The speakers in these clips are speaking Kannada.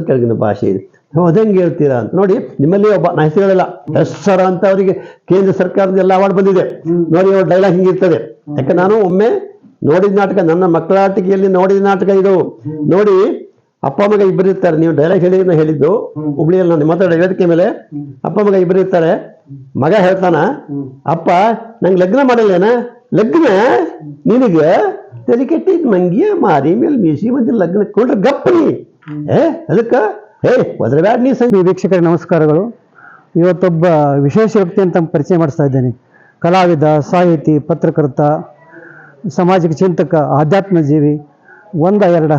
ಕೆಳಗಿನ ಭಾಷೆ ಇದೆ. ಅದಂಗೆ ಹೇಳ್ತೀರಾ ಅಂತ ನೋಡಿ. ನಿಮ್ಮಲ್ಲಿ ಒಬ್ಬ ನಾ ಹೆಸರು ಹೇಳಲ್ಲ, ಎಸ್ ಸರ್ ಅಂತ ಅವರಿಗೆ ಕೇಂದ್ರ ಸರ್ಕಾರದ ಎಲ್ಲ ಅವಾರ್ಡ್ ಬಂದಿದೆ ನೋಡಿ. ಅವ್ರ ಡೈಲಾಗ್ ಹಿಂಗಿರ್ತದೆ. ಯಾಕೆ ನಾನು ಒಮ್ಮೆ ನೋಡಿದ ನಾಟಕ, ನನ್ನ ಮಕ್ಕಳ ಆಟಿಕೆಯಲ್ಲಿ ನೋಡಿದ ನಾಟಕ ಇದು ನೋಡಿ. ಅಪ್ಪ ಮಗ ಇಬ್ಬರು ಇರ್ತಾರೆ. ನೀವು ಡೈಲಾಗ್ ಹೇಳಿದ್ದು ಹುಬ್ಳಿಯಲ್ಲಿ ನಾನು ಮಾತಾಡೋ ವೇದಿಕೆ ಮೇಲೆ. ಅಪ್ಪ ಮಗ ಇಬ್ಬರು ಇರ್ತಾರೆ. ಮಗ ಹೇಳ್ತಾನ, ಅಪ್ಪ ನಂಗೆ ಲಗ್ನ ಮಾಡಲ್ಲೇನ? ಲಗ್ನ ನಿನಗೆ ತಲೆ ಕೆಟ್ಟಿದ್ ಮಂಗಿಯ ಮಾರಿ ಮೇಲೆ ಮೀಸಿ ಮತ್ತೆ ಲಗ್ನ ಕೊಂಡ್ರೆ ಗಪ್ಪನಿ ಅದಕ್ಕ ಒದರಬ್ಯಾಡ ನೀ. ವೀಕ್ಷಕರಿಗೆ ನಮಸ್ಕಾರಗಳು. ಇವತ್ತೊಬ್ಬ ವಿಶೇಷ ವ್ಯಕ್ತಿ ಅಂತ ಪರಿಚಯ ಮಾಡಿಸ್ತಾ ಇದ್ದೇನೆ. ಕಲಾವಿದ, ಸಾಹಿತಿ, ಪತ್ರಕರ್ತ, ಸಾಮಾಜಿಕ ಚಿಂತಕ, ಆಧ್ಯಾತ್ಮ ಜೀವಿ, ಒಂದ ಎರಡ.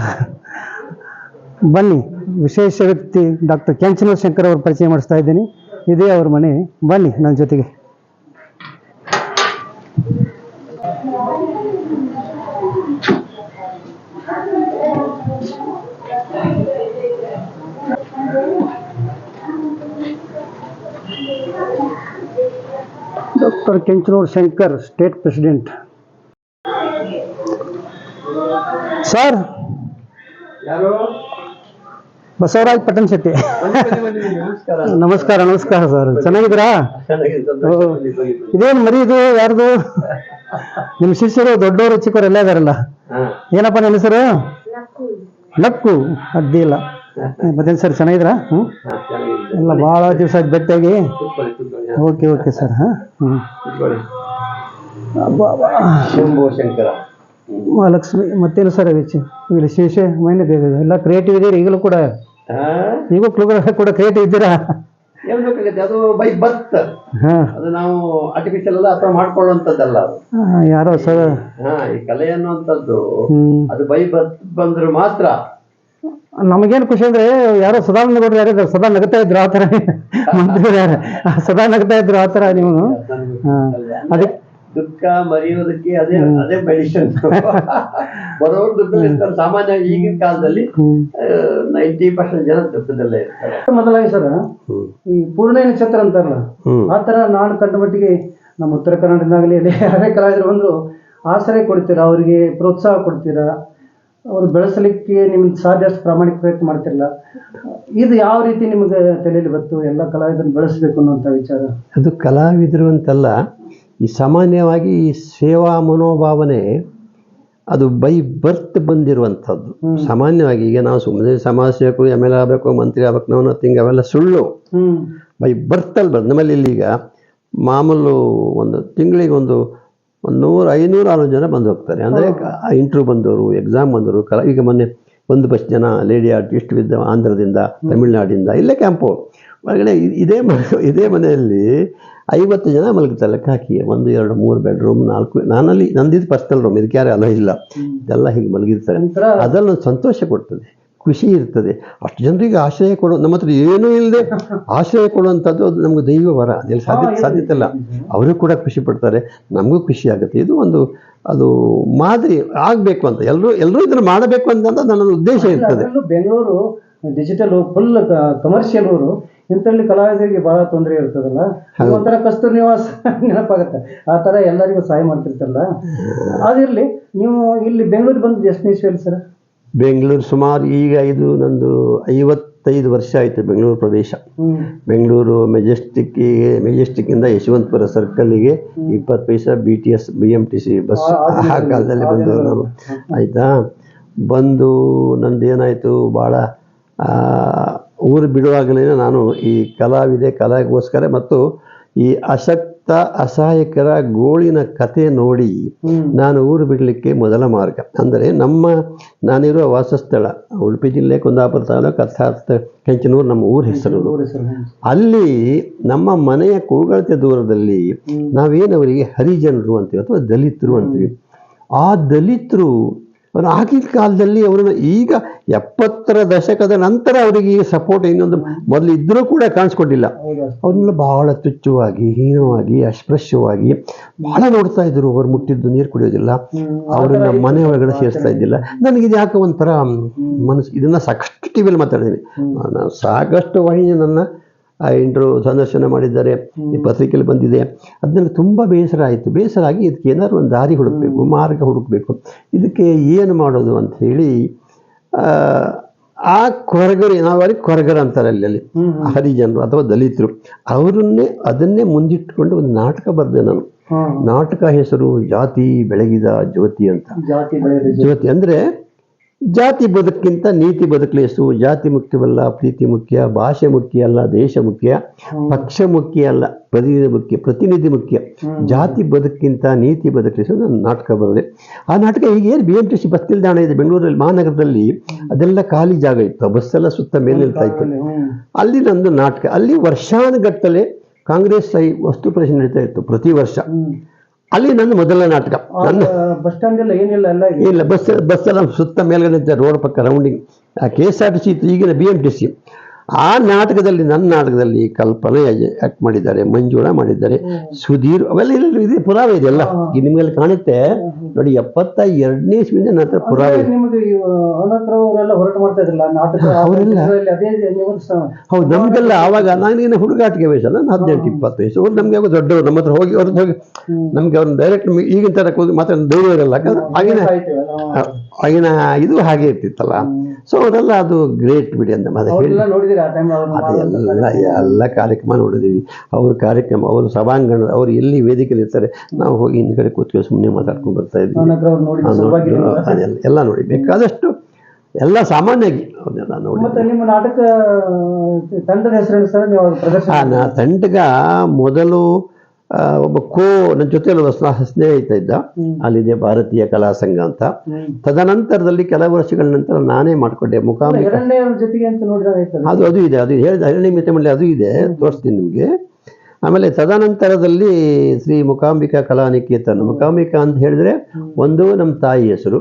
ಬನ್ನಿ, ವಿಶೇಷ ವ್ಯಕ್ತಿ ಡಾಕ್ಟರ್ ಕೆಂಚನೂರು ಶಂಕರ್ ಅವರು ಪರಿಚಯ ಮಾಡಿಸ್ತಾ ಇದ್ದೀನಿ. ಇದೇ ಅವ್ರ ಮನೆ. ಬನ್ನಿ ನನ್ನ ಜೊತೆಗೆ. Doctor Kenchanuru Shankar, state president. Sir, Basavaraj Pattana Shetty. ನಮಸ್ಕಾರ. ನಮಸ್ಕಾರ ಸರ್, ಚೆನ್ನಾಗಿದ್ದೀರಾ? ಇದೇನು ಮರಿ ಇದು? ಯಾರ್ದು? ನಿಮ್ಮ ಶಿಷ್ಯರು ದೊಡ್ಡವರು ಚಿಕ್ಕವರು ಎಲ್ಲ ಇದಾರಲ್ಲ. ಏನಪ್ಪ ನನ್ನ ಹೆಸರು? ಲಕ್ಕು. ಅಡ್ಡಿ ಇಲ್ಲ. ಮತ್ತೇನು ಸರ್, ಚೆನ್ನಾಗಿದ್ದೀರಾ? ಎಲ್ಲ ಭಾಳ ದಿವಸ ಆಯ್ತು ಭೇಟಿಯಾಗಿ. Okay okay sir. Shankar, Mahalakshmi. ಮತ್ತೇನು ಸರ್ ವಿಶೇಷ? ಎಲ್ಲ ಕ್ರಿಯೇಟಿವ್ ಇದೀರಿ ಈಗಲೂ ಕೂಡ? ಈಗೂ ಕೂಡ ಕ್ರಿಯೇಟಿವ್ ಇದ್ದೀರಾ? ಅದು ಬೈ ಬರ್ತ್. ಅದು ನಾವು ಆರ್ಟಿಫಿಷಿಯಲ್ ಅಲ್ಲ ಅಥವಾ ಮಾಡ್ಕೊಳ್ಳುವಂಥದ್ದಲ್ಲ. ಯಾರೋ ಸರ್, ಈ ಕಲೆ ಅನ್ನುವಂಥದ್ದು ಅದು ಬೈ ಬರ್ತ್ ಬಂದ್ರು ಮಾತ್ರ. ನಮಗೇನು ಖುಷಿ ಅಂದ್ರೆ, ಯಾರೋ ಸದಾನಂದ ಗೌಡ್ರು ಯಾರಿದ್ರು, ಸದಾ ನಗ್ತಾ ಇದ್ರು ಆ ಥರ. ಮಂತ್ರಿಗಳು ಯಾರು ಸದಾ ನಗ್ತಾ ಇದ್ರು ಆ ಥರ ನೀವು. ಅದಕ್ಕೆ ದುಃಖ ಮರೆಯೋದಕ್ಕೆ ಅದೇ ಮೆಡಿಸಿನ್. ಬರೋರು ದುಃಖ ಸಾಮಾನ್ಯ. ಈಗಿನ ಕಾಲದಲ್ಲಿ 90% ಜನ ದುಃಖದಲ್ಲೇ ಇರ್ತಾರೆ. ಮೊದಲಾಗಿ ಸರ್, ಈ ಪೂರ್ಣ ನಕ್ಷತ್ರ ಅಂತಾರಲ್ಲ, ಆ ಥರ ನಾನು ಕಂಡ ಮಟ್ಟಿಗೆ ನಮ್ಮ ಉತ್ತರ ಕರ್ನಾಟಕದಾಗಲಿ ಯಾರೇ ಕಲಾವಿದರು ಬಂದ್ರು ಆಶ್ರಯ ಕೊಡ್ತೀರಾ, ಅವರಿಗೆ ಪ್ರೋತ್ಸಾಹ ಕೊಡ್ತೀರಾ, ಅವ್ರು ಬೆಳೆಸಲಿಕ್ಕೆ ನಿಮ್ಗೆ ಸಾಧ್ಯಷ್ಟು ಪ್ರಾಮಾಣಿಕ ಪ್ರಯತ್ನ ಮಾಡ್ತಿರಲ್ಲ. ಇದು ಯಾವ ರೀತಿ ನಿಮ್ಗೆ ತಲೆಯಲ್ಲಿ ಬಂತು ಎಲ್ಲ ಕಲಾವಿದರನ್ನು ಬೆಳೆಸಬೇಕು ಅನ್ನುವಂಥ ವಿಚಾರ? ಅದು ಕಲಾವಿದರು ಅಂತಲ್ಲ, ಈ ಸಾಮಾನ್ಯವಾಗಿ ಈ ಸೇವಾ ಮನೋಭಾವನೆ ಅದು ಬೈ ಬರ್ತ್ ಬಂದಿರುವಂಥದ್ದು. ಸಾಮಾನ್ಯವಾಗಿ ಈಗ ನಾವು ಸುಮ್ಮನೆ ಸಮಾಜ ಸೇವಕರು ಎಮ್ ಎಲ್ ಆಗಬೇಕು, ಮಂತ್ರಿ ಆಗ್ಬೇಕು, ನಾವು ನಥಿಂಗ್, ಅವೆಲ್ಲ ಸುಳ್ಳು. ಬೈ ಬರ್ತಲ್ಲಿ ಬಂದು ನಮ್ಮಲ್ಲಿ ಇಲ್ಲಿಗ ಮಾಮೂಲು ಒಂದು ತಿಂಗಳಿಗೆ ಒಂದು 100-500 ಜನ ಬಂದು ಹೋಗ್ತಾರೆ. ಅಂದರೆ ಇಂಟರ್ವ್ಯೂ ಬಂದವರು, ಎಕ್ಸಾಮ್ ಬಂದವರು. ಈಗ ಮೊನ್ನೆ 1 ಜನ ಲೇಡಿ ಆರ್ಟಿಸ್ಟ್ ವಿದ್ದ ಆಂಧ್ರದಿಂದ, ತಮಿಳ್ನಾಡಿಂದ, ಇಲ್ಲೇ ಕ್ಯಾಂಪು ಒಳಗಡೆ. ಇದೇ ಮನೆಯಲ್ಲಿ 50 ಜನ ಮಲಗ್ತಾರೆ. ಲೆಕ್ಕ ಹಾಕಿ 1, 2, 3 ಬೆಡ್ರೂಮ್, 4. ನಾನಲ್ಲಿ ನಂದಿದ್ದು ಪರ್ಸನಲ್ ರೂಮ್, ಇದಕ್ಕೆ ಯಾರು ಅಲೋ ಇಲ್ಲ. ಇದೆಲ್ಲ ಹೀಗೆ ಮಲಗಿರ್ತಾರೆ. ಅದರಲ್ಲಿ ಒಂದು ಸಂತೋಷ ಕೊಡ್ತದೆ, ಖುಷಿ ಇರ್ತದೆ. ಅಷ್ಟು ಜನರಿಗೆ ಆಶ್ರಯ ಕೊಡೋ, ನಮ್ಮ ಹತ್ರ ಏನೂ ಇಲ್ಲದೆ ಆಶ್ರಯ ಕೊಡುವಂಥದ್ದು ಅದು ನಮ್ಗೆ ದೈವ ವರ. ಅದೆಲ್ಲ ಸಾಧ್ಯತೆ ಇಲ್ಲ. ಅವರು ಕೂಡ ಖುಷಿ ಪಡ್ತಾರೆ, ನಮಗೂ ಖುಷಿ ಆಗುತ್ತೆ. ಇದು ಒಂದು ಅದು ಮಾದರಿ ಆಗಬೇಕು ಅಂತ ಎಲ್ಲರೂ ಇದನ್ನು ಮಾಡಬೇಕು ಅಂತ ನನ್ನ ಉದ್ದೇಶ ಇರ್ತದೆ. ಬೆಂಗಳೂರು ಡಿಜಿಟಲ್ ಫುಲ್ ಕಮರ್ಷಿಯಲ್ ಊರು. ಇಂಥಲ್ಲಿ ಕಲಾವಿದರಿಗೆ ಬಹಳ ತೊಂದರೆ ಇರ್ತದಲ್ಲ, ಒಂಥರ ಕಸ್ತೂರಿ ನಿವಾಸ ನೆನಪಾಗತ್ತೆ. ಆ ಥರ ಎಲ್ಲರಿಗೂ ಸಹಾಯ ಮಾಡ್ತಿರ್ತಾರಲ್ಲ. ಅದಿರಲಿ, ನೀವು ಇಲ್ಲಿ ಬೆಂಗಳೂರಿಗೆ ಬಂದು ಎಷ್ಟು ನಿಮಿಷ ಸರ್? ಬೆಂಗಳೂರು ಸುಮಾರು ಈಗ ಇದು ನಂದು 55 ವರ್ಷ ಆಯಿತು ಬೆಂಗಳೂರು ಪ್ರದೇಶ. ಬೆಂಗಳೂರು ಮೆಜೆಸ್ಟಿಕ್ಕಿಂದ ಯಶವಂತಪುರ ಸರ್ಕಲ್ಗೆ 20 ಪೈಸೆ BTS BMTC ಬಸ್ ಆ ಕಾಲದಲ್ಲಿ ಬಂದು ನಾನು. ಆಯಿತಾ, ಬಂದು ನಂದೇನಾಯಿತು, ಭಾಳ ಊರು ಬಿಡುವಾಗಲೇ ನಾನು ಈ ಕಲೆಗೋಸ್ಕರ ಮತ್ತು ಈ ಅಸಹಾಯಕರ ಗೋಳಿನ ಕತೆ ನೋಡಿ ನಾನು ಊರು ಬಿಡಲಿಕ್ಕೆ ಮೊದಲ ಮಾರ್ಗ ಅಂದರೆ ನಾನಿರುವ ವಾಸಸ್ಥಳ ಉಡುಪಿ ಜಿಲ್ಲೆ ಕುಂದಾಪುರ ತಾಲೂಕು ಕೆಂಚನೂರು ನಮ್ಮ ಊರ ಹೆಸರು. ಅಲ್ಲಿ ನಮ್ಮ ಮನೆಯ ಕೂಗಳತೆ ದೂರದಲ್ಲಿ ನಾವೇನವರಿಗೆ ಹರಿಜನರು ಅಂತೀವಿ ಅಥವಾ ದಲಿತರು ಅಂತೀವಿ. ಆ ದಲಿತರು ಆಗಿನ ಕಾಲದಲ್ಲಿ ಅವರನ್ನು, ಈಗ 70ರ ದಶಕದ ನಂತರ ಅವರಿಗೆ ಈಗ ಸಪೋರ್ಟ್ ಇನ್ನೊಂದು ಮೊದಲು ಇದ್ರೂ ಕೂಡ ಕಾಣಿಸ್ಕೊಂಡಿಲ್ಲ. ಅವ್ರನ್ನೆಲ್ಲ ಬಹಳ ತುಚ್ಛವಾಗಿ, ಹೀನವಾಗಿ, ಅಸ್ಪೃಶ್ಯವಾಗಿ ಬಹಳ ನೋಡ್ತಾ ಇದ್ರು. ಅವ್ರು ಮುಟ್ಟಿದ್ದು ನೀರು ಕುಡಿಯೋದಿಲ್ಲ, ಅವ್ರನ್ನ ಮನೆ ಒಳಗಡೆ ಸೇರಿಸ್ತಾ ಇದ್ದಿಲ್ಲ. ನನಗಿದು ಯಾಕೆ ಒಂಥರ ಮನಸ್ಸು. ಇದನ್ನ ಸಾಕಷ್ಟು ಟಿವಿಯಲ್ಲಿ ಮಾತಾಡಿದ್ದೀನಿ, ಸಾಕಷ್ಟು ವಾಹಿನಿ ನನ್ನ ಇಂಟರ್ವ್ಯೂ ಸಂದರ್ಶನ ಮಾಡಿದ್ದಾರೆ, ಈ ಪತ್ರಿಕೆಯಲ್ಲಿ ಬಂದಿದೆ. ಅದನ್ನೆಲ್ಲ ತುಂಬ ಬೇಸರ ಆಯಿತು. ಬೇಸರ ಆಗಿ ಇದಕ್ಕೆ ಏನಾದ್ರು ಒಂದು ದಾರಿ ಹುಡುಕಬೇಕು, ಮಾರ್ಗ ಹುಡುಕಬೇಕು. ಇದಕ್ಕೆ ಏನು ಮಾಡೋದು ಅಂತ ಹೇಳಿ ಆ ಕೊರಗರು ನಾವಲ್ಲಿ ಕೊರಗರ ಅಂತಾರೆ ಅಲ್ಲಿ ಹರಿಜನರು ಅಥವಾ ದಲಿತರು ಅದನ್ನೇ ಮುಂದಿಟ್ಟುಕೊಂಡು ಒಂದು ನಾಟಕ ಬರೆದೆ ನಾನು. ನಾಟಕ ಹೆಸರು ಜಾತಿ ಬೆಳಗಿದ ಜ್ಯೋತಿ ಅಂತ. ಜ್ಯೋತಿ ಅಂದ್ರೆ ಜಾತಿ ಬದುಕಿಂತ ನೀತಿ ಬದುಕಲೇಸು. ಜಾತಿ ಮುಖ್ಯವಲ್ಲ, ಪ್ರೀತಿ ಮುಖ್ಯ. ಭಾಷೆ ಮುಖ್ಯ ಅಲ್ಲ, ದೇಶ ಮುಖ್ಯ. ಪಕ್ಷ ಮುಖ್ಯ ಅಲ್ಲ, ಪ್ರತಿನಿಧಿ ಮುಖ್ಯ. ಜಾತಿ ಬದುಕಿಂತ ನೀತಿ ಬದುಕಲೇಸು ನಾನು ನಾಟಕ ಬರೆದೆ. ಆ ನಾಟಕ ಈಗ ಏನು BMTC ಬಸ್ ನಿಲ್ದಾಣ ಇದೆ ಬೆಂಗಳೂರಲ್ಲಿ ಮಹಾನಗರದಲ್ಲಿ, ಅದೆಲ್ಲ ಖಾಲಿ ಜಾಗ ಇತ್ತು. ಬಸ್ಸೆಲ್ಲ ಸುತ್ತ ಮೇಲೆ ನಿಲ್ತಾ ಇತ್ತು. ಅಲ್ಲಿ ನಂದು ನಾಟಕ. ಅಲ್ಲಿ ವರ್ಷಾನುಗಟ್ಟಲೆ ಕಾಂಗ್ರೆಸ್ ವಸ್ತು ಪ್ರದರ್ಶನ ನಡೀತಾ ಇತ್ತು ಪ್ರತಿ ವರ್ಷ. ಅಲ್ಲಿ ನನ್ನ ಮೊದಲ ನಾಟಕ. ನನ್ನ ಬಸ್ ಸ್ಟ್ಯಾಂಡ್ ಎಲ್ಲ ಏನಿಲ್ಲ, ಇಲ್ಲ ಬಸ್ಸೆಲ್ಲ ಸುತ್ತ ಮೇಲ್ಗಡೆ ರೋಡ್ ಪಕ್ಕ ರೌಂಡಿಂಗ್. KSRTC ಇತ್ತು, ಈಗಿನ BMTC. ಆ ನಾಟಕದಲ್ಲಿ, ನನ್ನ ನಾಟಕದಲ್ಲಿ ಕಲ್ಪನೆ ಆಕ್ಟ್ ಮಾಡಿದ್ದಾರೆ, ಮಂಜುಳಾ ಮಾಡಿದ್ದಾರೆ, ಸುಧೀರ್, ಅವೆಲ್ಲ ಇದೆ, ಪುರಾವೆ ಇದೆಲ್ಲ ಈಗ ನಿಮ್ಗೆಲ್ಲ ಕಾಣುತ್ತೆ ನೋಡಿ. 72ನೇ ಇಸ್ವಿಯಿಂದ ನಾಟಕ ಪುರಾವೆ ಇದೆ. ಹೊರಟು ಮಾಡ್ತಾ ಇದ್ರಲ್ಲ ನಾಟಕ, ಹೌದು. ನಮ್ಗೆಲ್ಲ ಆವಾಗ ನಾನೇನು ಹುಡುಗಾಟಿಗೆ ವಯಸ್ಸಲ್ಲ, 18-20 ವಯಸ್ಸು. ಅವ್ರು ನಮ್ಗೆ ಯಾವಾಗ ದೊಡ್ಡವರು, ನಮ್ಮ ಹತ್ರ ಹೋಗಿ ನಮ್ಗೆ ಅವ್ರನ್ನ ಡೈರೆಕ್ಟ್ ಈಗಿನ ತರ ಮಾತ್ರ ಧೈರ್ಯ ಇರಲ್ಲ. ಆಗಿನ ಇದು ಹಾಗೆ ಇರ್ತಿತ್ತಲ್ಲ. ಸೊ ಅವರೆಲ್ಲ ಅದು ಗ್ರೇಟ್ ಬಿಡಿ ಅಂತ ಎಲ್ಲ ಕಾರ್ಯಕ್ರಮ ನೋಡಿದೀವಿ. ಅವ್ರ ಕಾರ್ಯಕ್ರಮ, ಅವ್ರ ಸಭಾಂಗಣ, ಅವ್ರು ಎಲ್ಲಿ ವೇದಿಕೆಯಲ್ಲಿ ಇರ್ತಾರೆ, ನಾವು ಹೋಗಿ ಹಿಂದ್ಗಡೆ ಕೂತ್ಕೊಂಡು ಸುಮ್ಮನೆ ಮಾತಾಡ್ಕೊಂಡು ಬರ್ತಾ ಇದ್ವಿ. ಎಲ್ಲ ನೋಡಿ ಬೇಕಾದಷ್ಟು ಎಲ್ಲ ಸಾಮಾನ್ಯವಾಗಿ ಅವನ್ನೆಲ್ಲ ನೋಡಿ. ನಿಮ್ಮ ನಾಟಕ ತಂಡದ ಹೆಸರು ಸರ್? ನೀವು ತಂಡಗ ಮೊದಲು ಒಬ್ಬ ನನ್ನ ಜೊತೆಯಲ್ಲಿ ಸ್ನೇಹಿತ ಇದ್ದ, ಅಲ್ಲಿದೆ ಭಾರತೀಯ ಕಲಾ ಸಂಘ ಅಂತ. ತದನಂತರದಲ್ಲಿ ಕೆಲವು ವರ್ಷಗಳ ನಂತರ ನಾನೇ ಮಾಡ್ಕೊಂಡೆ ಮುಖಾಂಬಿಕ. ಅದು ಇದೆ, ಅದು ಹೇಳಿದ ಹಿರಣ್ಯ ಮಂಡಳಿ ಅದು ಇದೆ, ತೋರಿಸ್ತೀನಿ ನಿಮಗೆ. ಆಮೇಲೆ ತದನಂತರದಲ್ಲಿ ಶ್ರೀ ಮೂಕಾಂಬಿಕಾ ಕಲಾನಿಕೇತನ. ಮೂಕಾಂಬಿಕಾ ಅಂತ ಹೇಳಿದ್ರೆ ಒಂದು ನಮ್ಮ ತಾಯಿ ಹೆಸರು,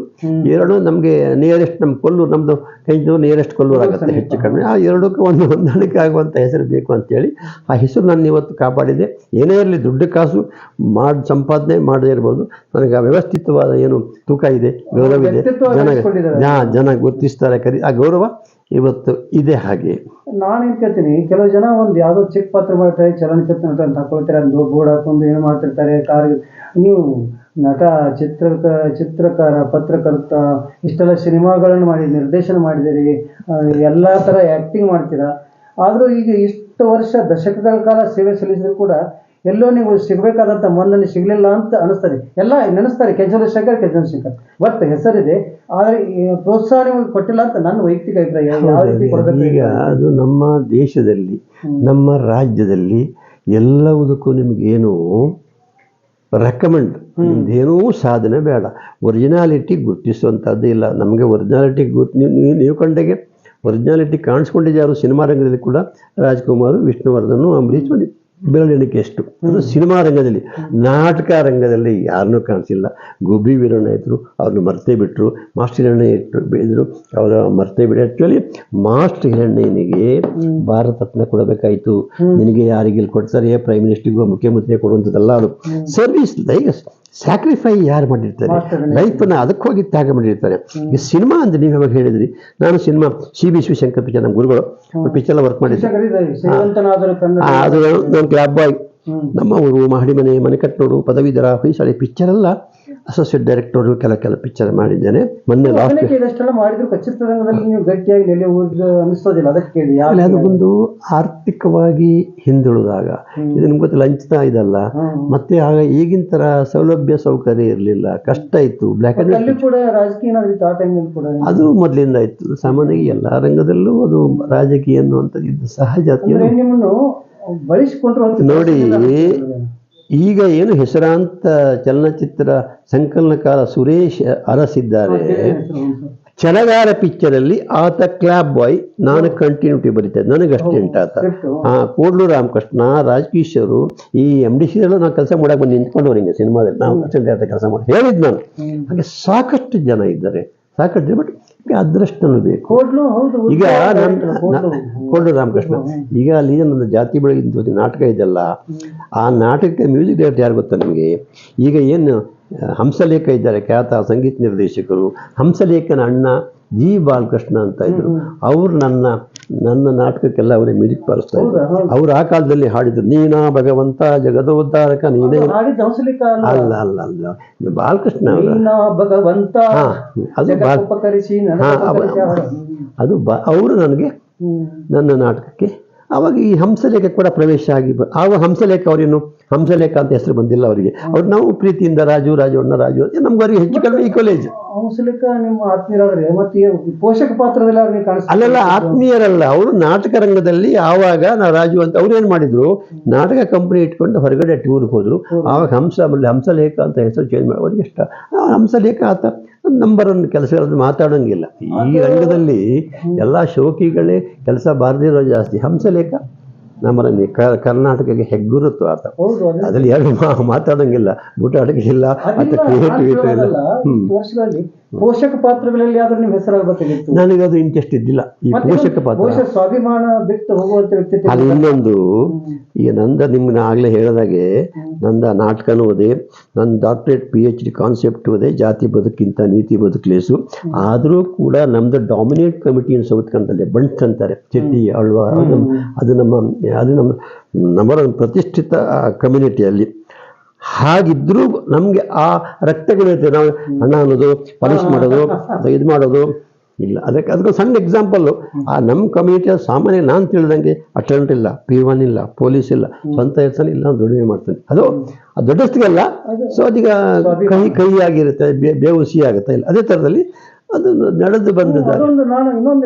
ಎರಡು ನಮ್ಗೆ ನಿಯರೆಸ್ಟ್, ನಮ್ಮ ಕೊಲ್ಲೂರು, ನಮ್ದು ಕೆಂಚೂರು ನಿಯರೆಸ್ಟ್ ಕೊಲ್ಲೂರು ಆಗುತ್ತೆ ಹೆಚ್ಚು ಕಡಿಮೆ. ಆ ಎರಡಕ್ಕೂ ಒಂದು ಹೊಂದಾಣಿಕೆ ಆಗುವಂಥ ಹೆಸರು ಬೇಕು ಅಂತೇಳಿ ಆ ಹೆಸರು ನಾನು ಇವತ್ತು ಕಾಪಾಡಿದೆ. ಏನೇ ಇರಲಿ, ದುಡ್ಡು ಕಾಸು ಸಂಪಾದನೆ ಮಾಡದೇ ಇರ್ಬೋದು, ನನಗೆ ಆ ವ್ಯವಸ್ಥಿತವಾದ ಏನು ತೂಕ ಇದೆ, ಗೌರವ ಇದೆ, ಜನ ಗುರುತಿಸ್ತಾರೆ, ಆ ಗೌರವ ಇವತ್ತು ಇದೆ. ಹಾಗೆ ನಾನೇನ್ ಕೇಳ್ತೀನಿ, ಕೆಲವು ಜನ ಒಂದು ಯಾವ್ದೋ ಚಿಕ್ಕ ಪಾತ್ರ ಮಾಡ್ತಾರೆ, ಚಲನಚಿತ್ರ ನಟ ಅಂತ ಹಾಕೊಳ್ತಾರೆ, ಅದು ಬೋರ್ಡ್ ಹಾಕೊಂಡು ಏನು ಮಾಡ್ತಿರ್ತಾರೆ. ನೀವು ನಟ, ಚಿತ್ರಕಾರ, ಪತ್ರಕರ್ತ, ಇಷ್ಟೆಲ್ಲ ಸಿನಿಮಾಗಳನ್ನು ಮಾಡಿ ನಿರ್ದೇಶನ ಮಾಡಿದಿರಿ, ಎಲ್ಲ ಥರ ಆ್ಯಕ್ಟಿಂಗ್ ಮಾಡ್ತೀರಾ. ಆದರೂ ಈಗ ಇಷ್ಟು ವರ್ಷ ದಶಕಗಳ ಕಾಲ ಸೇವೆ ಸಲ್ಲಿಸಿದ್ರು ಕೂಡ ಎಲ್ಲೋ ನೀವು ಸಿಗಬೇಕಾದಂಥ ಮನ್ನಣೆ ಸಿಗಲಿಲ್ಲ ಅಂತ ಅನಿಸ್ತದೆ. ಎಲ್ಲ ನೆನೆಸ್ತಾರೆ ಕೆಜಲ್ ಶಂಕರ್, ಬಟ್ ಹೆಸರಿದೆ, ಆದರೆ ಪ್ರೋತ್ಸಾಹ ನಿಮಗೆ ಕೊಟ್ಟಿಲ್ಲ ಅಂತ ನನ್ನ ವೈಯಕ್ತಿಕ ಅಭಿಪ್ರಾಯ. ಯಾವ ರೀತಿ ಕೊಡಬೇಕು? ಈಗ ಅದು ನಮ್ಮ ದೇಶದಲ್ಲಿ, ನಮ್ಮ ರಾಜ್ಯದಲ್ಲಿ ಎಲ್ಲವುದಕ್ಕೂ ನಿಮಗೇನು ರೆಕಮೆಂಡ್, ನಿಮ್ದೇನೂ ಸಾಧನೆ ಬೇಡ. ಒರಿಜಿನಾಲಿಟಿ ಗುರುತಿಸುವಂಥದ್ದು ಇಲ್ಲ. ನಮಗೆ ಒರಿಜಿನಾಲಿಟಿ ನೀವು ಕಂಡೆಗೆ ಒರಿಜಿನಾಲಿಟಿ ಕಾಣಿಸ್ಕೊಂಡಿದ್ದೆ ಯಾರು ಸಿನಿಮಾ ರಂಗದಲ್ಲಿ ಕೂಡ, ರಾಜ್ಕುಮಾರ್, ವಿಷ್ಣುವರ್ಧನ್, ಅಂಬರೀಷ್, ಬೆರಳೆಣಿಕೆ ಎಷ್ಟು. ಅದು ಸಿನಿಮಾ ರಂಗದಲ್ಲಿ. ನಾಟಕ ರಂಗದಲ್ಲಿ ಯಾರನ್ನೂ ಕಾಣಿಸಿಲ್ಲ. ಗುಬ್ಬಿ ವೀರಣ್ಣ ಇದ್ರು, ಅವ್ರನ್ನ ಮರ್ತೇ ಬಿಟ್ರು. ಮಾಸ್ಟರ್ ಹಿರಣ್ಯ ಇದ್ರು, ಅವರ ಮರ್ತೇ ಬಿಡಿ. Actually master ಹಿರಣ್ಣನಿಗೆ Bharat Ratna ಕೊಡಬೇಕಾಯಿತು. ನಿನಗೆ ಯಾರಿಗೆ ಕೊಡ್ತಾರೆ, ಪ್ರೈಮ್ ಮಿನಿಸ್ಟರ್ಗೂ ಮುಖ್ಯಮಂತ್ರಿ ಕೊಡುವಂಥದ್ದಲ್ಲ. ಅದು ಸರ್ವಿಸ್, ಲೈಕ್ ಸ್ಯಾಕ್ರಿಫೈ ಯಾರು ಮಾಡಿರ್ತಾರೆ, ಲೈಫನ್ನು ಅದಕ್ಕೆ ಹೋಗಿ ತ್ಯಾಗ ಮಾಡಿರ್ತಾರೆ. ಈ ಸಿನಿಮಾ ಅಂದ್ರೆ ನೀವು ಯಾವಾಗ ಹೇಳಿದ್ರಿ, ನಾನು ಸಿನಿಮಾ CB ಶಿವಶಂಕರ್ ಪಿಕ್ಚರ್, ನಮ್ಮ ಗುರುಗಳು ಪಿಕ್ಚರ್ ವರ್ಕ್ ಮಾಡಿದ್ದೆ. ಅದು ನಾನು ಕ್ಲಾಬ್ ಬಾಯ್, ನಮ್ಮ ಊರು, ಮಹಡಿ ಮನೆ, ಮನೆಕಟ್ಟೋರು, ಪದವೀಧರ, ಹೊಯ್ಸಳಿ ಪಿಕ್ಚರ್ ಎಲ್ಲ ಅಸೋಸಿಯೇಟ್ ಡೈರೆಕ್ಟರ್ ಕೆಲ ಪಿಕ್ಚರ್ ಮಾಡಿದ್ದೇನೆ. ಮೊನ್ನೆ ಲಾಸ್ಟ್ ಅದು ಒಂದು ಆರ್ಥಿಕವಾಗಿ ಹಿಂದುಳಿದಾಗ, ಇದು ನಿಮ್ಗೆ ಗೊತ್ತಿಲ್ಲ, ಹಂಚ್ತಾ ಇದಲ್ಲ. ಮತ್ತೆ ಆಗ ಈಗಿನ ತರ ಸೌಲಭ್ಯ ಸೌಕರ್ಯ ಇರಲಿಲ್ಲ, ಕಷ್ಟ ಇತ್ತು. ಬ್ಲ್ಯಾಕ್ ಅಂಡ್ ವೈಟ್ ಅದು ಮೊದಲಿಂದ ಇತ್ತು. ಸಾಮಾನ್ಯವಾಗಿ ಎಲ್ಲ ರಂಗದಲ್ಲೂ ಅದು ರಾಜಕೀಯ ಅನ್ನುವಂಥದ್ದು ಇದು ಸಹಜ. ನೋಡಿ, ಈಗ ಏನು ಹೆಸರಾಂತ ಚಲನಚಿತ್ರ ಸಂಕಲನಕಾರ ಸುರೇಶ್ ಅರಸಿದ್ದಾರೆ. ಛಲಗಾರ ಪಿಕ್ಚರಲ್ಲಿ ಆತ ಕ್ಲಾಬ್ ಬಾಯ್, ನಾನು ಕಂಟಿನ್ಯೂಟಿ ಬರೀತಾ ಇದ್ದೆ, ನನಗೆ ಅಸ್ಟೆಂಟ್ ಆತ. ಕೋಡ್ಲು ರಾಮಕೃಷ್ಣ, ರಾಜಕೀಶರು, ಈ MDC ನಾವು ಕೆಲಸ ಮಾಡಕ್ಕೆ ಬಂದು ನಿಂತ್ಕೊಂಡವ್ರು ಹಿಂಗೆ ಸಿನಿಮಾದಲ್ಲಿ, ನಾವು ಅಸ್ಟೆಂಟ್ ಕೆಲಸ ಮಾಡಿ ಹೇಳಿದ್ ನಾನು. ಹಾಗೆ ಸಾಕಷ್ಟು ಜನ ಇದ್ದಾರೆ, ಸಾಕಷ್ಟು ಜನ. ಬಟ್ ಅದೃಷ್ಟನೂ ಬೇಕು. ಈಗ ಕೋಡ್ಲು ರಾಮಕೃಷ್ಣ, ಈಗ ಅಲ್ಲಿ ನನ್ನ ಜಾತಿ ಬೆಳಗಿನ ನಾಟಕ ಇದೆಯಲ್ಲ, ಆ ನಾಟಕಕ್ಕೆ ಮ್ಯೂಸಿಕ್ ಡೈರೆಕ್ಟರ್ ಯಾರು ಗೊತ್ತಾ ನಿಮಗೆ? ಈಗ ಏನು ಹಂಸಲೇಖ ಇದ್ದಾರೆ, ಖ್ಯಾತ ಸಂಗೀತ ನಿರ್ದೇಶಕರು. ಹಂಸಲೇಖನ ಅಣ್ಣ ಜಿ ಬಾಲಕೃಷ್ಣ ಅಂತ ಇದ್ರು. ಅವರು ನನ್ನ ನಾಟಕಕ್ಕೆಲ್ಲ ಅವರೇ ಮ್ಯೂಸಿಕ್ ಬಾರಿಸ್ತಾ ಇದ್ರು. ಅವ್ರು ಆ ಕಾಲದಲ್ಲಿ ಹಾಡಿದ್ರು, ನೀನಾ ಭಗವಂತ ಜಗದೋದ್ಧಾರಕ ನೀನೇ. ಅಲ್ಲ ಅಲ್ಲ ಅಲ್ಲ, ಬಾಲಕೃಷ್ಣ ಭಗವಂತ ಅದು ಅವರು ನನಗೆ ನನ್ನ ನಾಟಕಕ್ಕೆ ಆವಾಗ ಈ ಹಂಸಲೇಖ ಕೂಡ ಪ್ರವೇಶ ಆಗಿ ಆವಾಗ ಹಂಸಲೇಖ ಅವರೇನು ಹಂಸಲೇಖ ಅಂತ ಹೆಸರು ಬಂದಿಲ್ಲ ಅವರಿಗೆ. ಅವ್ರು ನಾವು ಪ್ರೀತಿಯಿಂದ ರಾಜಣ್ಣ ರಾಜು ನಮ್ಗೆ ಹೆಚ್ಚು ಕಡಿಮೆ ಈ ಕಾಲೇಜ್. ಹಂಸಲೇಖ ನಿಮ್ಮ ಆತ್ಮೀಯರಾದ್ರೆ ಮತ್ತೆ ಪೋಷಕ ಪಾತ್ರದಲ್ಲಿ ಅವ್ರಿಗೆ ಅಲ್ಲೆಲ್ಲ ಆತ್ಮೀಯರಲ್ಲ, ಅವರು ನಾಟಕ ರಂಗದಲ್ಲಿ ಆವಾಗ ನಾವು ರಾಜು ಅಂತ ಅವ್ರು ಏನ್ ಮಾಡಿದ್ರು, ನಾಟಕ ಕಂಪನಿ ಇಟ್ಕೊಂಡು ಹೊರಗಡೆ ಟೂರ್ಗೆ ಹೋದ್ರು. ಆವಾಗ ಹಂಸಲೇಖ ಅಂತ ಹೆಸರು ಚೇಂಜ್ ಮಾಡಿ ಅವ್ರಿಗೆ ಇಷ್ಟ. ಹಂಸಲೇಖ ಆತ ನಂಬರ್ ಒಂದು ಕೆಲಸಗಳನ್ನು ಮಾತಾಡೋಂಗಿಲ್ಲ. ಈ ರಂಗದಲ್ಲಿ ಎಲ್ಲ ಶೋಕಿಗಳೇ ಕೆಲಸ ಬಾರದಿರೋ ಜಾಸ್ತಿ. ಹಂಸಲೇಖ ನಮ್ಮಲ್ಲಿ ಕರ್ನಾಟಕಕ್ಕೆ ಹೆಗ್ಗುರುತ್ತು ಆತ. ಅದ್ರಲ್ಲಿ ಎರಡು ಮಾತಾಡೋಂಗಿಲ್ಲ, ಬೂಟಾಟಕ್ಕಿಲ್ಲ, ಅಥವಾ ಕ್ರಿಯೇಟಿವಿಟಿ ಇಲ್ಲ. ಪೋಷಕ ಪಾತ್ರಗಳಲ್ಲಿ ಆದ್ರೂ ನಿಮ್ಮ ಹೆಸರಾಗಬೇಕಾಗಿತ್ತು. ನನಗದು ಇಂಟ್ರೆಸ್ಟ್ ಇದ್ದಿಲ್ಲ ಈ ಪೋಷಕ ಪಾತ್ರ. ಸ್ವಾಭಿಮಾನ ಬಿಟ್ಟು ಹೋಗುವಂತ ವ್ಯಕ್ತಿ. ಅದು ಇನ್ನೊಂದು, ಈಗ ನಿಮ್ಗೆ ಆಗ್ಲೇ ಹೇಳಿದಾಗೆ ನಂದ ನಾಟಕನೂ ಓದೆ, ನನ್ನ ಡಾಕ್ಟರೇಟ್ PhD ಕಾನ್ಸೆಪ್ಟ್ ಓದೆ, ಜಾತಿ ಬದುಕಿಂತ ನೀತಿ ಬದುಕಲೇಸು. ಆದರೂ ಕೂಡ ನಮ್ದು ಡಾಮಿನೇಟ್ ಕಮಿಟಿ ಇನ್ ಸೌತ್ ಕನ್ನಡದಲ್ಲಿ ಬಂಟ್ಸ್ ಅಂತಾರೆ, ಚೆಟ್ಟಿ ಅಳ್ವ, ಅದು ನಮ್ಮ ಪ್ರತಿಷ್ಠಿತ ಕಮ್ಯುನಿಟಿಯಲ್ಲಿ. ಹಾಗಿದ್ರೂ ನಮಗೆ ಆ ರಕ್ತಗಳಿರುತ್ತೆ. ನಾವು ಅಣ್ಣ ಅನ್ನೋದು, ಪನಿಷ್ ಮಾಡೋದು, ಇದು ಮಾಡೋದು ಇಲ್ಲ. ಅದಕ್ಕೆ ಸಣ್ಣ ಎಕ್ಸಾಂಪಲ್ಲು, ಆ ನಮ್ಮ ಕಮ್ಯುನಿಟಿಯ ಸಾಮಾನ್ಯ ನಾನು ತಿಳಿದಂಗೆ ಅಟೆಂಟ್ ಇಲ್ಲ, P1 ಇಲ್ಲ, ಪೊಲೀಸ್ ಇಲ್ಲ, ಸ್ವಂತ ಹೆಸರು ಇಲ್ಲ, ದುಡಿಮೆ ಮಾಡ್ತಾನೆ. ಅದು ದೊಡ್ಡಷ್ಟಿಗೆಲ್ಲ. ಸೊ ಅದೀಗ ಕಹಿ ಆಗಿರುತ್ತೆ, ಬೇವುಸಿ ಆಗುತ್ತೆ. ಇಲ್ಲ ಅದೇ ಥರದಲ್ಲಿ ಅದು ನಡೆದು ಬಂದಿದ್ದಾರೆ.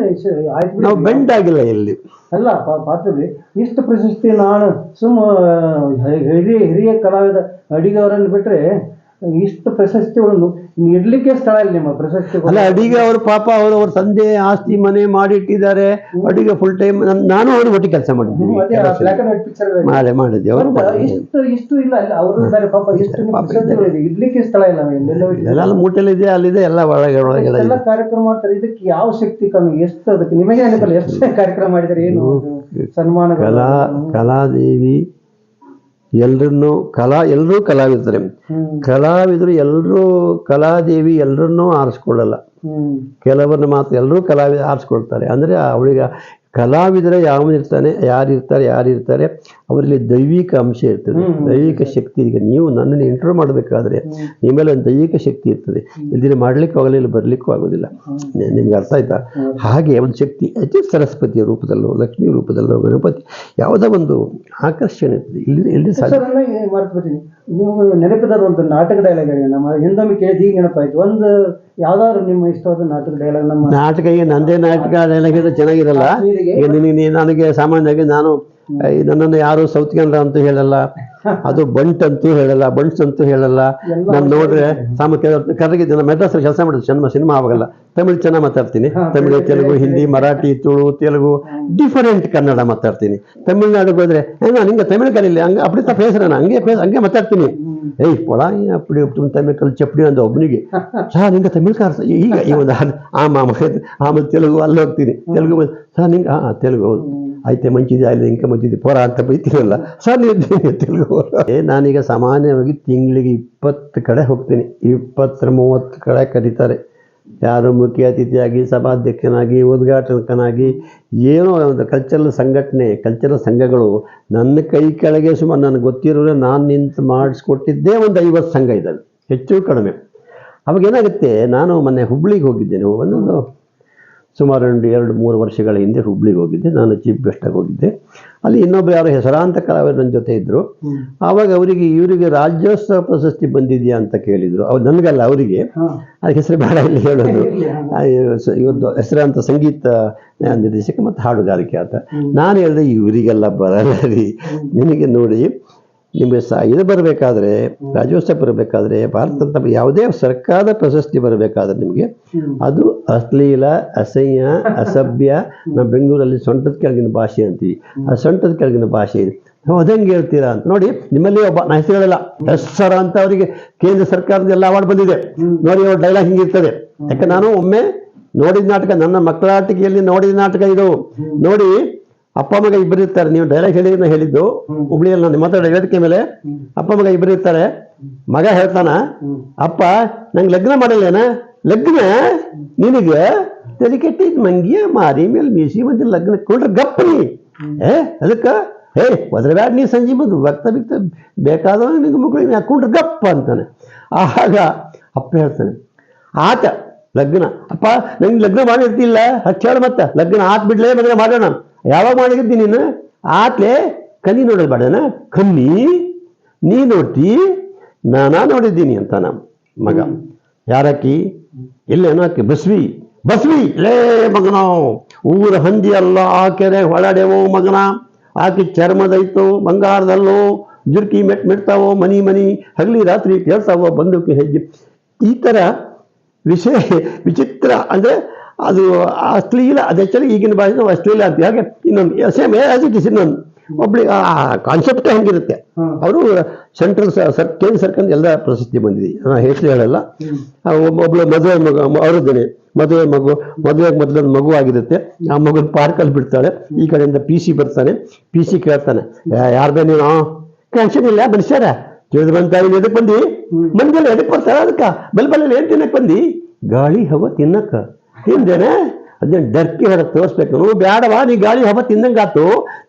ನಾವು ಬೆಂಡ್ ಆಗಿಲ್ಲ ಎಲ್ಲಿ. ಅಲ್ಲ ಪಾತ್ರದಲ್ಲಿ ಇಷ್ಟು ಪ್ರಶಸ್ತಿ ನಾನು ಹಿರಿಯ ಕಲಾವಿದ ಅಡಿಗೆ ಅವರನ್ನು ಬಿಟ್ರೆ ಇಷ್ಟು ಪ್ರಶಸ್ತಿಗಳನ್ನು ಇಡ್ಲಿಕ್ಕೆ ಸ್ಥಳ ಇಲ್ಲ ನಿಮ್ಮ ಪ್ರಶಸ್ತಿ. ಅಲ್ಲ, ಅಡಿಗೆ ಅವರು ಪಾಪ ಅವ್ರ ತಂದೆ ಆಸ್ತಿ ಮನೆ ಮಾಡಿಟ್ಟಿದ್ದಾರೆ. ಅಡಿಗೆ ಫುಲ್ ಟೈಮ್ ನಾನು ಅವ್ರ ಒಟ್ಟಿಗೆ ಕೆಲಸ ಮಾಡಿದ್ದೀನಿ, ಮಾಡಿದ್ದೆ. ಇಷ್ಟು ಇಲ್ಲ ಅವರು ಪಾಪ ಎಷ್ಟು ಇಡ್ಲಿಕ್ಕೆ ಸ್ಥಳ ಇಲ್ಲ. ಎಲ್ಲ ಮೂಟೆಲಿದೆ, ಅಲ್ಲಿದೆ, ಎಲ್ಲ ಒಳಗೆಲ್ಲ ಕಾರ್ಯಕ್ರಮ ಮಾಡ್ತಾರೆ. ಇದಕ್ಕೆ ಯಾವ ಶಕ್ತಿ ಕಮ್ಮಿ? ಎಷ್ಟು ಅದಕ್ಕೆ ನಿಮಗೆ ಅನುಕೂಲ? ಎಷ್ಟು ಕಾರ್ಯಕ್ರಮ ಮಾಡಿದರೆ ಏನು ಸನ್ಮಾನ? ಕಲಾದೇವಿ ಎಲ್ಲರೂ ಕಲಾವಿದರೆ. ಕಲಾವಿದರು ಎಲ್ಲರೂ ಕಲಾದೇವಿ ಎಲ್ಲರನ್ನೂ ಆರಿಸ್ಕೊಳ್ಳಲ್ಲ. ಕೆಲವರನ್ನ ಮಾತ್ರ ಎಲ್ಲರೂ ಕಲಾವಿದ ಆರಿಸ್ಕೊಳ್ತಾರೆ. ಅಂದರೆ ಅವಳಿಗೆ ಕಲಾವಿದರೆ ಯಾರಿರ್ತಾರೆ ಅವರಲ್ಲಿ ದೈವಿಕ ಅಂಶ ಇರ್ತದೆ, ದೈವಿಕ ಶಕ್ತಿ. ಈಗ ನೀವು ನನ್ನನ್ನು ಇಂಟರ್ವ್ಯೂ ಮಾಡಬೇಕಾದ್ರೆ ನಿಮ್ಮೆಲ್ಲ ಒಂದು ದೈವಿಕ ಶಕ್ತಿ ಇರ್ತದೆ. ಇಲ್ದಿರ ಮಾಡ್ಲಿಕ್ಕೂ ಆಗಲ್ಲ, ಇಲ್ಲಿ ಬರ್ಲಿಕ್ಕೂ ಆಗೋದಿಲ್ಲ. ನಿಮ್ಗೆ ಅರ್ಥ ಆಯ್ತಾ? ಹಾಗೆ ಒಂದು ಶಕ್ತಿ ಸರಸ್ವತಿಯ ರೂಪದಲ್ಲೋ, ಲಕ್ಷ್ಮೀ ರೂಪದಲ್ಲೋ, ಗಣಪತಿ ಯಾವುದೋ ಒಂದು ಆಕರ್ಷಣೆ ಇರ್ತದೆ. ಇಲ್ಲಿ ಮಾಡ್ಬಿಡ್ತೀನಿ. ನೀವು ನೆನಪಿದಾರ ಒಂದು ನಾಟಕ ಡೈಲಾಗ್ ನಮ್ಮ ಹಿಂದೊಮ್ಮೆ ಕೇಳಿದ ಈಗ ನೆನಪಾಯ್ತು. ಒಂದು ಯಾವ್ದಾದ್ರು ನಿಮ್ಮ ಇಷ್ಟವಾದ ನಾಟಕ ಡೈಲಾಗ್? ನಮ್ಮ ನಾಟಕ ಈಗ ನಂದೇ ನಾಟಕ ಡೈಲಾಗ್ ಚೆನ್ನಾಗಿರಲ್ಲ. ಈಗ ನನಗೆ ಸಾಮಾನ್ಯವಾಗಿ ನನ್ನನ್ನು ಯಾರು ಸೌತ್ ಕನ್ನಡ ಅಂತೂ ಹೇಳಲ್ಲ, ಅದು ಬಂಟ್ಸ್ ಅಂತೂ ಹೇಳಲ್ಲ. ನಾನು ನೋಡ್ರೆ ಕರ್ನಾಟಕ ಮೆಡ್ರಾಸ್ ಕೆಲಸ ಮಾಡಿದ್ರು, ಸಿನಿಮಾ ಆವಾಗಲ್ಲ. ತಮಿಳ್ ಚೆನ್ನಾಗಿ ಮಾತಾಡ್ತೀನಿ, ತಮಿಳು, ತೆಲುಗು, ಹಿಂದಿ, ಮರಾಠಿ, ತುಳು, ತೆಲುಗು, ಡಿಫರೆಂಟ್ ಕನ್ನಡ ಮಾತಾಡ್ತೀನಿ. ತಮಿಳ್ನಾಡಿಗೆ ಹೋದ್ರೆ ನಿಂಗೆ ತಮಿಳು ಕಲೀಲಿ, ಹಂಗೆ ಅಪ್ಪಡಿ ತಪ್ಪ ಹೆಸರನ್ನ ಹಂಗೆ ಮಾತಾಡ್ತೀನಿ. ಪೊಳ ಅಪ್ಪಡಿ ತಮಿಳು ಕಲ್ ಚಪ್ಪಡಿ ಅಂದ ಒಬ್ಬನಿಗೆ, ನಿಂಗೆ ತಮಿಳ್ ಕಾರ್ಸ ಈಗ ಈ ಒಂದು ಆಮೇಲೆ ತೆಲುಗು ಅಲ್ಲಿ ಹೋಗ್ತೀನಿ. ತೆಲುಗು ನಿಂಗೆ ತೆಲುಗು ಹೌದು ಆಯ್ತೆ, ಮಂಚಿದೆ ಅಲ್ಲಿ ಇಂಕ ಮಂಚಿದೆ ಪೊರ ಅಂತ ಬೈತೀರಲ್ಲ ನೀವು ತೆಲುಗು. ನಾನೀಗ ಸಾಮಾನ್ಯವಾಗಿ ತಿಂಗಳಿಗೆ 20 ಕಡೆ ಹೋಗ್ತೀನಿ. 20-30 ಕಡೆ ಕರೀತಾರೆ. ಯಾರು ಮುಖ್ಯ ಅತಿಥಿಯಾಗಿ, ಸಭಾಧ್ಯಕ್ಷನಾಗಿ, ಉದ್ಘಾಟಕನಾಗಿ, ಏನೋ ಒಂದು ಕಲ್ಚರಲ್ ಸಂಘಗಳು ನನ್ನ ಕೈ ಕೆಳಗೆ ಸುಮಾರು ನನಗೆ ಗೊತ್ತಿರೋರು ನಾನು ನಿಂತು ಮಾಡಿಸ್ಕೊಟ್ಟಿದ್ದೇ ಒಂದು 50 ಸಂಘ ಇದ್ದಾವೆ, ಹೆಚ್ಚು ಕಡಿಮೆ. ಅವಾಗ ಏನಾಗುತ್ತೆ, ನಾನು ಮೊನ್ನೆ ಹುಬ್ಳಿಗೆ ಹೋಗಿದ್ದೇನೆ. ಒಂದೊಂದು ಸುಮಾರು 2-3 ವರ್ಷಗಳ ಹಿಂದೆ ಹುಬ್ಳಿಗೆ ಹೋಗಿದ್ದೆ. ನಾನು ಚೀಫ್ ಗೆಸ್ಟಾಗಿ ಹೋಗಿದ್ದೆ. ಅಲ್ಲಿ ಇನ್ನೊಬ್ಬ ಯಾರೋ ಹೆಸರಾಂತ ಕಲಾವಿದರು ನನ್ನ ಜೊತೆ ಇದ್ದರು. ಆವಾಗ ಇವರಿಗೆ ರಾಜ್ಯೋತ್ಸವ ಪ್ರಶಸ್ತಿ ಬಂದಿದೆಯಾ ಅಂತ ಕೇಳಿದರು. ಅವ್ರು ನನಗಲ್ಲ, ಅವರಿಗೆ. ಅದಕ್ಕೆ ಹೆಸರು ಬೇಡ ಇಲ್ಲಿ ಹೇಳೋದು. ಇವತ್ತು ಹೆಸರಾಂತ ಸಂಗೀತ ನಿರ್ದೇಶಕ ಮತ್ತು ಹಾಡುಗಾರಿಕೆ ಆತ. ನಾನು ಹೇಳಿದೆ, ಇವರಿಗೆಲ್ಲ ಬರಲ್ಲ ರೀ, ನಿನಗೆ ನೋಡಿ ನಿಮಗೆ ಇದು ಬರಬೇಕಾದ್ರೆ, ರಾಜ್ಯೋತ್ಸವ ಬರಬೇಕಾದ್ರೆ, ಭಾರತದ ಯಾವುದೇ ಸರ್ಕಾರದ ಪ್ರಶಸ್ತಿ ಬರಬೇಕಾದ್ರೆ ನಿಮಗೆ ಅದು ಅಶ್ಲೀಲ, ಅಸಹ್ಯ, ಅಸಭ್ಯ. ನಾವು ಬೆಂಗಳೂರಲ್ಲಿ ಸೊಂಟದ ಕೆಳಗಿನ ಭಾಷೆ ಅಂತೀವಿ. ಆ ಸೊಂಟದ ಕೆಳಗಿನ ಭಾಷೆ ಇದೆ. ನಾವು ಅದಂಗೆ ಹೇಳ್ತೀರಾ ಅಂತ ನೋಡಿ. ನಿಮ್ಮಲ್ಲಿ ಒಬ್ಬ ನಾ ಹೆಸರು ಹೇಳಲ್ಲ, ಸರ್ ಅಂತ ಅವರಿಗೆ ಕೇಂದ್ರ ಸರ್ಕಾರದ ಎಲ್ಲ ಅವಾರ್ಡ್ ಬಂದಿದೆ ನೋಡಿ. ಅವ್ರ ಡೈಲಾಗ್ ಹಿಂಗಿರ್ತದೆ. ಯಾಕೆ ನಾನು ಒಮ್ಮೆ ನೋಡಿದ ನಾಟಕ, ನನ್ನ ಮಕ್ಕಳ ಆಟಿಕೆಯಲ್ಲಿ ನೋಡಿದ ನಾಟಕ ಇದು ನೋಡಿ. ಅಪ್ಪ ಮಗ ಇಬ್ಬರು ಇರ್ತಾರೆ. ನೀವು ಡೈರೆಕ್ಟ್ ಹೇಳಿದ್ದು ಹುಬ್ಳಿಯಲ್ಲಿ ನಾನು ಮಾತಾಡೋ ವೇದಿಕೆ ಮೇಲೆ. ಅಪ್ಪ ಮಗ ಇಬ್ಬರು ಇರ್ತಾರೆ. ಮಗ ಹೇಳ್ತಾನ, ಅಪ್ಪ ನಂಗೆ ಲಗ್ನ ಮಾಡಲ್ಲೇನ? ಲಗ್ನ ನಿನಗೆ ತಲೆ ಕೆಟ್ಟಿದ್ ಮಂಗಿಯ ಮಾರಿ ಮೇಲೆ ಮೀಸಿ ಮಂದಿ ಲಗ್ನ ಕೊಂಡ್ರೆ ಗಪ್ಪನಿ ಅದಕ್ಕೆ ಒದ್ರಬ್ಯಾಡ ನೀ ಸಂಜೆ ಬಂದು ಭಕ್ತ ಬಿಕ್ತ ಬೇಕಾದ ನಿಂಗೆ ಮಕ್ಕಳಿಗೆ ಹಾಕೊಂಡ್ರೆ ಗಪ್ಪ ಅಂತಾನೆ. ಆಗ ಅಪ್ಪ ಹೇಳ್ತಾನೆ, ಆತ ಲಗ್ನ ಅಪ್ಪ ನಂಗೆ ಲಗ್ನ ಮಾಡಿರ್ತಿಲ್ಲ ಹಚ್ಚೇಳ ಮತ್ತೆ ಲಗ್ನ ಆತ್ ಬಿಡ್ಲೇ ಮದುವೆ ಮಾಡೋಣ. ಯಾವಾಗ ಮಾಡಿದ್ದಿ ನೀನು? ಆತ್ಲೆ ಕನ್ನಿ ನೋಡೋದು ಬೇಡನ? ಕನ್ನಿ ನೀ ನೋಡ್ತಿ, ನಾನಾ ನೋಡಿದ್ದೀನಿ ಅಂತ ನಮ್ಮ ಮಗ. ಯಾರಕ್ಕಿ? ಇಲ್ಲೇನೋ ಆಕೆ ಬಸ್ವಿ. ಬಸ್ವಿ ಲೇ ಮಗನ, ಊರ ಹಂದಿ ಅಲ್ಲ, ಆ ಕೆರೆ ಹೊಳಡೆವೋ ಮಗನ. ಆಕೆ ಚರ್ಮದೈತೋ ಬಂಗಾರದಲ್ಲೋ, ಜುರ್ಕಿ ಮೆಟ್ತಾವೋ ಮನಿ ಮನಿ, ಹಗಲಿ ರಾತ್ರಿ ಕೇಳ್ತಾವೋ ಬಂದೂಕಿ ಹೆಜ್ಜೆ. ಈ ಥರ ವಿಚಿತ್ರ ಅಂದರೆ ಅದು ಅಶ್ಲೀಲ. ಅದು ಆ್ಯಕ್ಚುಲಿ ಈಗಿನ ಭಾಷೆ ನಾವು ಅಶ್ಲೀಲ ಅಂತೀವಿ. ಹಾಗೆ ಇನ್ನೊಂದು ಸೇಮ್ ಆಸ್ ಇಟ್ ಇಸ್ ಇನ್ನೊಂದು ಒಬ್ಳಿಗೆ ಆ ಕಾನ್ಸೆಪ್ಟೇ ಹಂಗಿರುತ್ತೆ. ಅವರು ಸೆಂಟ್ರಲ್ ಕೇಂದ್ರ ಸರ್ಕಾರ ಎಲ್ಲ ಪ್ರಶಸ್ತಿ ಬಂದಿದೆ, ಹೆಸರು ಹೇಳಲ್ಲ. ಒಬ್ಬಳು ಮದುವೆ ಮಗು ಅವರದ್ದೇನೆ, ಮದುವೆ ಮೊದಲೊಂದು ಮಗು ಆಗಿರುತ್ತೆ. ಆ ಮಗು ಪಾರ್ಕಲ್ಲಿ ಬಿಡ್ತಾಳೆ. ಈ ಕಡೆಯಿಂದ PC ಬರ್ತಾನೆ. PC ಕೇಳ್ತಾನೆ, ಯಾರ್ದೇ ನೀನು? ಟೆನ್ಷನ್ ಇಲ್ಲ ಮನುಷ್ಯರ ತಿಳಿದು ಬಂತ ಎದಕ್ಕೆ ಬಂದಿ? ಮಂದಿಲ್ಲ ಎದಕ್ಕೆ ಬರ್ತಾರ? ಅದಕ್ಕೆ ಬಲ್ಬಲ್ಲಿ ಏನ್ ತಿನ್ನಕ್ ಬಂದಿ? ಗಾಳಿ ಹವ ತಿನ್ನಕ್ಕ ತಿಂದೇನೆ. ಅದನ್ನ ಡರ್ಕಿ ಹೊರ ತೋರಿಸ್ಬೇಕು. ನೀವು ಬ್ಯಾಡವಾ, ನೀ ಗಾಳಿ ಹವ ತಿಂದಂಗಾತು,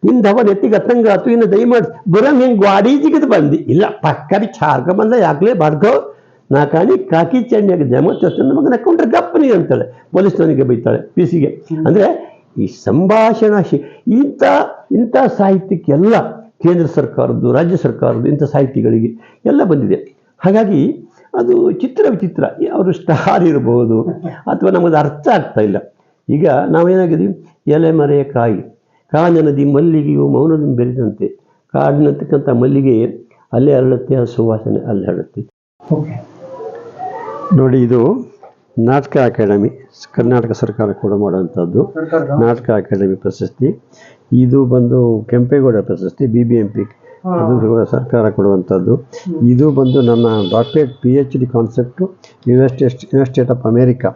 ತಿಂದ ಹವ ನೆತ್ತಿಗೆ ಹತ್ತಂಗಾತು, ಇನ್ನು ದಯಮಾಡಿ ಬರೋ ಹಿಂಗೆ ಗಾಡಿ ಜಿಗಿದು ಬಂದಿ. ಇಲ್ಲ ಪಕ್ಕಡಿ ಚಾರ್ಕ ಬಂದ ಯಾಕಲೇ ಬಾರ್ಗೋ ನಾ ಕಾಣಿ ಕಾಕಿ ಚಂಡಿಯಾಗ ಜಮತ್ತ ನಮಗೆ ನಕ್ಕೊಂಡ್ರೆ ಗಪ್ಪನಿ ಅಂತಾಳೆ. ಪೊಲೀಸ್ನವನಿಗೆ ಬೈತಾಳೆ PC-ಗೆ. ಅಂದರೆ ಈ ಸಂಭಾಷಣಾ ಇಂಥ ಸಾಹಿತ್ಯಕ್ಕೆಲ್ಲ ಕೇಂದ್ರ ಸರ್ಕಾರದ್ದು, ರಾಜ್ಯ ಸರ್ಕಾರದ್ದು ಇಂಥ ಸಾಹಿತಿಗಳಿಗೆ ಎಲ್ಲ ಬಂದಿದೆ. ಹಾಗಾಗಿ ಅದು ವಿಚಿತ್ರ. ಅವರು ಸ್ಟಾರ್ ಇರಬಹುದು ಅಥವಾ ನಮಗೆ ಅರ್ಥ ಆಗ್ತಾ ಇಲ್ಲ. ಈಗ ನಾವೇನಾಗಿದ್ದೀವಿ, ಎಲೆ ಮರೆಯ ಕಾಂಜ ನದಿ ಮಲ್ಲಿಗೆಯು ಮೌನದ ಬೆರೆದಂತೆ, ಕಾಡಿನತಕ್ಕಂಥ ಮಲ್ಲಿಗೆ ಅಲ್ಲೇ ಹರಳುತ್ತೆ, ಆ ಸುವಾಸನೆ ಅಲ್ಲಿ ಹರಡುತ್ತೆ. ನೋಡಿ, ಇದು ನಾಟಕ ಅಕಾಡೆಮಿ, ಕರ್ನಾಟಕ ಸರ್ಕಾರ ಕೂಡ ಮಾಡುವಂಥದ್ದು ನಾಟಕ ಅಕಾಡೆಮಿ ಪ್ರಶಸ್ತಿ. ಇದು ಬಂದು ಕೆಂಪೇಗೌಡ ಪ್ರಶಸ್ತಿ, BBMP ಅದು ಸರ್ಕಾರ ಕೊಡುವಂಥದ್ದು. ಇದು ಬಂದು ನನ್ನ doctorate PhD concept United of America.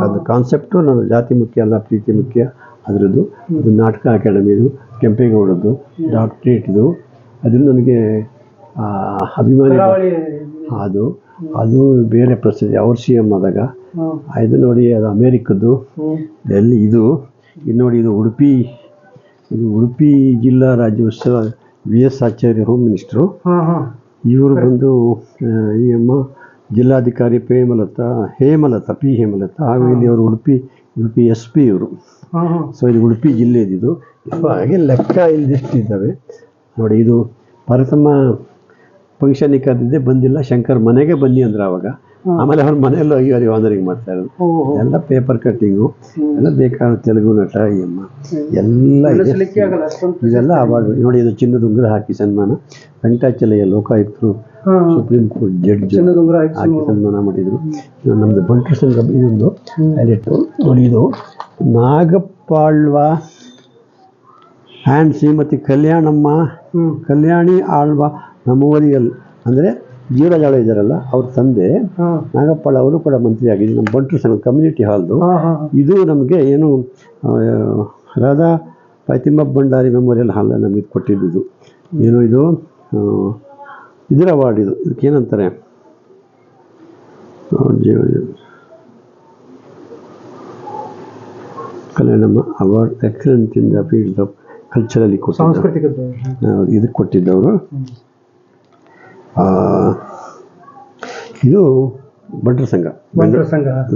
ಅದು ಕಾನ್ಸೆಪ್ಟು ನನ್ನ ಜಾತಿ ಮುಖ್ಯ ಅಲ್ಲ, ಪ್ರೀತಿ ಮುಖ್ಯ ಅದರದ್ದು. ಅದು ನಾಟಕ ಅಕಾಡೆಮಿದು, ಕೆಂಪೇಗೌಡದ್ದು ಡಾಕ್ಟ್ರೇಟ್ದು. ಅದು ನನಗೆ ಅಭಿಮಾನಿ. ಅದು ಬೇರೆ ಪ್ರಸಿದ್ಧಿ. ಅವ್ರ CM ಆದಾಗ ಇದು ನೋಡಿ, ಅದು ಅಮೇರಿಕದ್ದು. ಎಲ್ಲಿ ಇದು ನೋಡಿ, ಇದು ಉಡುಪಿ ಜಿಲ್ಲಾ ರಾಜ್ಯೋತ್ಸವ. VS ಆಚಾರ್ಯ ಹೋಮ್ ಮಿನಿಸ್ಟ್ರು. ಇವರು ಬಂದು ಈ ಅಮ್ಮ ಜಿಲ್ಲಾಧಿಕಾರಿ ಹೇಮಲತಾ P. ಹೇಮಲತಾ. ಹಾಗೂ ಇಲ್ಲಿ ಅವರು ಉಡುಪಿ SP ಇವರು. ಸೊ ಇದು ಉಡುಪಿ ಜಿಲ್ಲೆದಿದು. ಹಾಗೆ ಲೆಕ್ಕ ಇಲ್ಲಿಷ್ಟಿದ್ದಾವೆ ನೋಡಿ. ಇದು ಪ್ರಥಮ ಫಂಕ್ಷನಿಗೆ ಕರೆದಿದ್ದೆ, ಬಂದಿಲ್ಲ. ಶಂಕರ್ ಮನೆಗೆ ಬನ್ನಿ ಅಂದ್ರೆ ಆವಾಗ. ಆಮೇಲೆ ಅವ್ರ ಮನೆಯಲ್ಲೂ ಹೋಗಿ ಆನರಿಂಗ್ ಮಾಡ್ತಾ ಇರೋದು. ಎಲ್ಲ ಪೇಪರ್ ಕಟ್ಟಿಂಗು ಎಲ್ಲ ಬೇಕಾದ ತೆಲುಗು ನಟ ಈ ಅಮ್ಮ ಎಲ್ಲ ಇದೆಲ್ಲ ಅವಾರ್ಡ್ ನೋಡಿ. ಇದು ಚಿನ್ನದ ಉಂಗುರ ಹಾಕಿ ಸನ್ಮಾನ. ವೆಂಕಟಾಚಲಯ್ಯ ಲೋಕಾಯುಕ್ತರು, ಸುಪ್ರೀಂ ಕೋರ್ಟ್ ಜಡ್ಜ್ ಹಾಕಿ ಸನ್ಮಾನ ಮಾಡಿದರು. ನಮ್ಮದು ಬಂಟು ಸಂಘ ಇದೊಂದು ಹೈಲೈಟು ನೋಡಿ. ಇದು ನಾಗಪ್ಪಾಳ್ವ and Shrimati Kalyani Alva memorial. ಅಂದರೆ ಜೀವರಾಜಾಳ ಇದ್ದಾರಲ್ಲ, ಅವ್ರ ತಂದೆ ನಾಗಪ್ಪಾಳ ಅವರು ಕೂಡ ಮಂತ್ರಿ ಆಗಿದ್ದು. ನಮ್ಮ ಬಂಟು ಸಂಘ ಕಮ್ಯುನಿಟಿ ಹಾಲ್ದು. ಇದು ನಮಗೆ ಏನು ರಾಧಾ ಫಾತಿಮಾ ಭಂಡಾರಿ ಮೆಮೋರಿಯಲ್ ಹಾಲ್ ನಮಗೆ ಕೊಟ್ಟಿದ್ದು. ಏನು ಇದು ಇದರ ಅವಾರ್ಡ್. ಇದಕ್ಕೇನಂತಾರೆ, Kalyanamma award excellent in the field of ಕಲ್ಚರಲ್ಲಿ ಇದಕ್ಕೆ ಕೊಟ್ಟಿದ್ದವರು. ಇದು ಬಂಟರ ಸಂಘ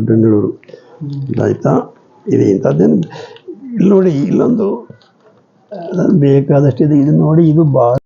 ಬೆಂಗಳೂರು. ಆಯಿತಾ? ಇದು ಇಂಥದ್ದೇನು ಇಲ್ಲಿ ನೋಡಿ, ಇಲ್ಲೊಂದು ಬೇಕಾದಷ್ಟಿದೆ. ಇದು ನೋಡಿ, ಇದು ಭಾಳ